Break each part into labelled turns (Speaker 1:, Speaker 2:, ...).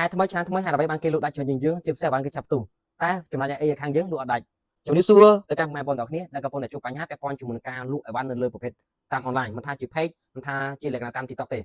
Speaker 1: khaiថ្មីឆ្នាំថ្មីហើយដើម្បីបានគេលក់ដាច់ច្រើនជាងយើងជាពិសេសបានគេចាប់ទូតែចំណុចអីខាងយើងលក់អត់ដាច់ជំរាបសួរទៅកាន់ម៉ែបងប្អូនទាំងគ្នាដែលកំពុងតែជួបបញ្ហាពាក់ព័ន្ធជាមួយនឹងការលក់អីវ៉ាន់នៅលើប្រភេទតាមអនឡាញមិនថាជា page មិនថាជាលក្ខណៈតាម TikTok ទេ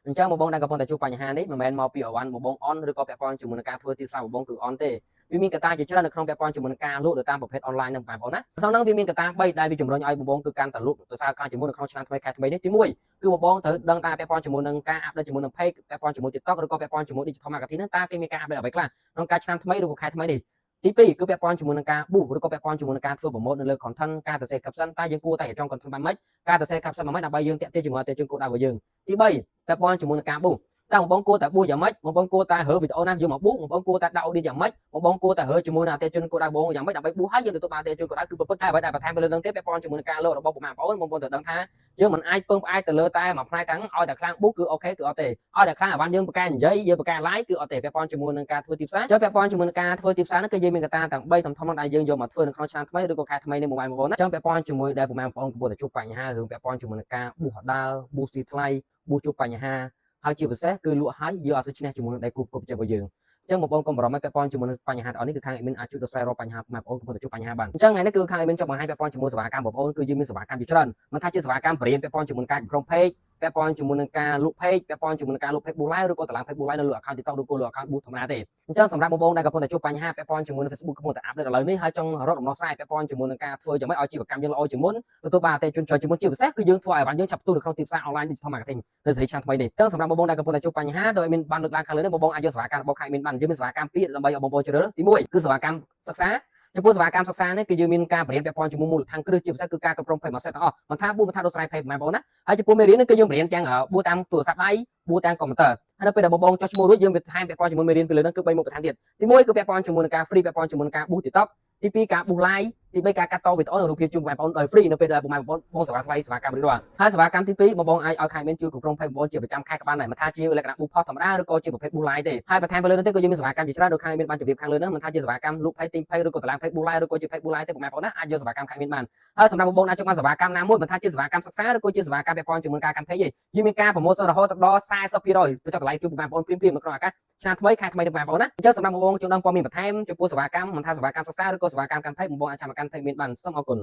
Speaker 1: អញ្ចឹងបងដែលកំពុងតែជួបបញ្ហានេះមិនមែនមកពីអីវ៉ាន់បងអនឬក៏ពាក់ព័ន្ធជាមួយនឹងការធ្វើទីផ្សារបងគឺអនទេវាមានកត្តាជាច្រើននៅក្នុងពាក់ព័ន្ធជាមួយនឹងការលក់ទៅតាមប្រភេទអនឡាញហ្នឹងបងប្អូនណាក្នុងហ្នឹងវាមានកត្តា3ដែលវាជំរុញឲ្យបងគឺកាន់តែលក់ទៅសារការជាមួយនៅក្នុងឆ្នាំថ្មីខែថ្មីនេះទី1គឺបងត្រូវដឹងថាពាក់ព័ន្ធជាមួយនឹងការអាប់ដេតជាមួយនឹង page ពាក់ព័ន្ធជាមួយ TikTok ឬក៏ពាក់ព័ន្ធជាមួយ digital marketing ហ្នឹងតើគេមានការអាប់ដេតអ្វីខ្លះក្នុងការឆ្នាំថ្មីឬក៏ខែថ្មីនេះទី2គឺពាក់ព័ន្ធជាមួយនឹងការប៊ូឬក៏ពាក់ព័ន្ធជាមួយនឹងការធ្វើ promote នៅលើ content ការសរសេរ caption តើយើងគួរតែរៀបចំ content បានម៉េចការសរសេរ caption បានម៉េចដើម្បីយើងទាក់ទាញជាមួយអតិថិជនគោលដៅរបស់យើងទី3ពាក់ព័ន្ធជាមួយនឹងការប៊ូតើបងគួរតែប៊ូយ៉ាងម៉េចបងគួរតែរើវីដេអូណាយកមកប៊ូបងគួរតែដាក់ audio យ៉ាងម៉េចបងគួរតែរើជាមួយនឹងអតិថិជនគោលដៅបងយ៉ាងម៉េចដើម្បីប៊ូហើយយើងទទួលបានអតិថិជនគោលដៅគឺប្រពុតតែអ្វីដែលបន្ថែមទៅលើនឹងទេពាក់ព័ន្ធជាមួយនឹងការលោករបស់បងប្អូនត្រូវដឹងថាយើងមិនអាចពឹងផ្អែកទៅលើតែមួយផ្នែកទាំងឲ្យតែខ្លាំងប៊ូគឺអូខេគឺអត់ទេឲ្យតែខ្លាំងអាវ៉ាន់យើងប្រកែនិយាយយើងប្រកែ live គឺអត់ទេពាក់ព័ន្ធជាមួយនឹងការធ្វើទីផ្សារចុះពាក់ព័ន្ធជាមួយនឹងការធ្វើទីផ្សារហ្នឹងគឺយើងមានកត្តាទាំង3ធំៗដែលយើងយកមកធ្វើនៅក្នុងឆ្នាំថ្មីឬក៏ខែថ្មីនេះបងប្អូនណាចឹងពាក់ព័ន្ធជាមួយដែលបងប្អូនកំពុងតែជួបបញ្ហារឿងពាក់ព័ន្ធជាមួយនឹងការប៊ូអត់ដើរប៊ូស៊ីថ្លៃប៊ូជួបបញ្ហាហើយជាពិសេសគឺលក់ហើយយើងអត់ទៅឈ្នះជាមួយនឹងដៃគូគ្រប់ចិត្តរបស់យើងអញ្ចឹងបងប្អូនកុំបារម្ភឲ្យពាក់ព័ន្ធជាមួយនឹងបញ្ហាទាំងអស់នេះគឺខាង admin អាចជួយដោះស្រាយរាល់បញ្ហាបងប្អូនកំពុងតែជួបបញ្ហាបានអញ្ចឹងថ្ងៃនេះគឺខាង admin ចង់បង្ហាញពាក់ព័ន្ធជាមួយសេវាកម្មបងប្អូនគឺយើងមានសេវាកម្មជាច្រើនមិនថាជាសេវាកម្មបរិញ្ញាពាក់ព័ន្ធជាមួយការគ្រប់គ្រង page ពាក់ព័ន្ធជាមួយនឹងការលក់ page ពាក់ព័ន្ធជាមួយនឹងការលក់ Facebook Live ឬក៏តឡើង Facebook Live នៅលើ account TikTok ឬក៏លើ account booth ធម្មតាទេអញ្ចឹងសម្រាប់បងប្អូនដែលកំពុងតែជួបបញ្ហាពាក់ព័ន្ធជាមួយនឹង Facebook កំពុងតែអាប់ដេតឥឡូវនេះហើយចង់រកដំណោះស្រាយពាក់ព័ន្ធជាមួយនឹងការធ្វើយ៉ាងម៉េចឲ្យជីវកម្មយើងល្អជាងមុនទទួលបានអតិថិជនច្រើនជាងមុនជាពិសេសគឺយើងធ្វើឲ្យបានយើងចាប់ទូនៅក្នុងទីផ្សារ online digital marketing នៅសេរីឆ្នាំថ្មីនេះអញ្ចឹងសម្រាប់បងប្អូនដែលកំពុងតែជួបបញ្ហាដោយមានបានលើកឡើងខាងលើនេះបងប្អូនអាចយកសេវាកម្មរបស់ខាងមានបានយើងមានសេវាកម្មពីរដើម្បីឲ្យបងប្អូនជ្រើសរើសទី1គឺសេវាកម្មសិក្សាចំពោះសេវាកម្មសិក្សានេះគឺយើងមានការបរៀនពាក់ព័ន្ធជាមួយមូលដ្ឋានគ្រឹះជាពិសេសគឺការគ្រប់គ្រង page មួយសេតទាំងអស់មិនថាប៊ូមិនថាដោះស្រាយ page បងប្អូនណាហើយចំពោះមេរៀននេះគឺយើងបរៀនទាំងប៊ូតាមទូរស័ព្ទដៃប៊ូតាមកុំព្យូទ័រហើយនៅពេលដែលបងប្អូនចុះឈ្មោះរួចយើងវាថែមពាក់ព័ន្ធជាមួយមេរៀនពីលើនោះគឺ3មុខបន្ថែមទៀតទី1គឺពាក់ព័ន្ធជាមួយនឹងការ free ពាក់ព័ន្ធជាមួយនឹងការប៊ូ TikTok ទី2ការប៊ូ live ទី3ការកាត់តវីដេអូនិងរូបភាពជូនបងប្អូនដោយ free នៅពេលដែលបងប្អូនបងសេវាថ្លៃសេវាកម្មរៀបរាប់ហើយសេវាកម្មទី2បងប្អូនអាចឲ្យខាងមានជួយគ្រប់គ្រង page បងប្អូនជាប្រចាំខែក៏បានដែរមិនថាជាលក្ខណៈប៊ូ post ធម្មតាឬក៏ជាប្រភេទប៊ូ live ទេហើយបន្ថែមទៅលើនោះទៀតគឺយើងមានសេវាកម្មជាច្រើនដូចខាងមានបានជម្រាបខាងលើនោះមិនថាជាសេវាកម្មលក់ page ទិញ page ឬក៏តឡើង page ប៊ូ live ឬក៏ជា page ប៊ូ live ទេបងប្អូនណាអាចយកសេវាកម្មខាងមានបានហើយសម្រាប់បងប្អូនអាចចង់បានសេវាកម្មណាមួយមិនថាជាសេវាកម្មសិក្សាឬក៏ជាសេវាកម្មពាក់ព័ន្ធជាមួយការកាន់ page ទេយើងមានការប្រម៉ូទរហូតដល់ 40% ទៅចុះតម្លៃគឺបងប្អូនព្រៀមៗនៅក្នុងឱកាសឆ្នាំថ្មីខែថ្មីនេះបងប្អូនណាអញ្ចឹងសម្រាប់បងប្អូនចង់ដឹងព័ត៌មានបន្ថែមចំពោះសេវាកម្មមិនថាសេវាកម្មសិក្សាឬក៏សេវាកម្មកាន់ page បងប្អូនអាចចាំកាន់ page មានបានសូមអរគុណ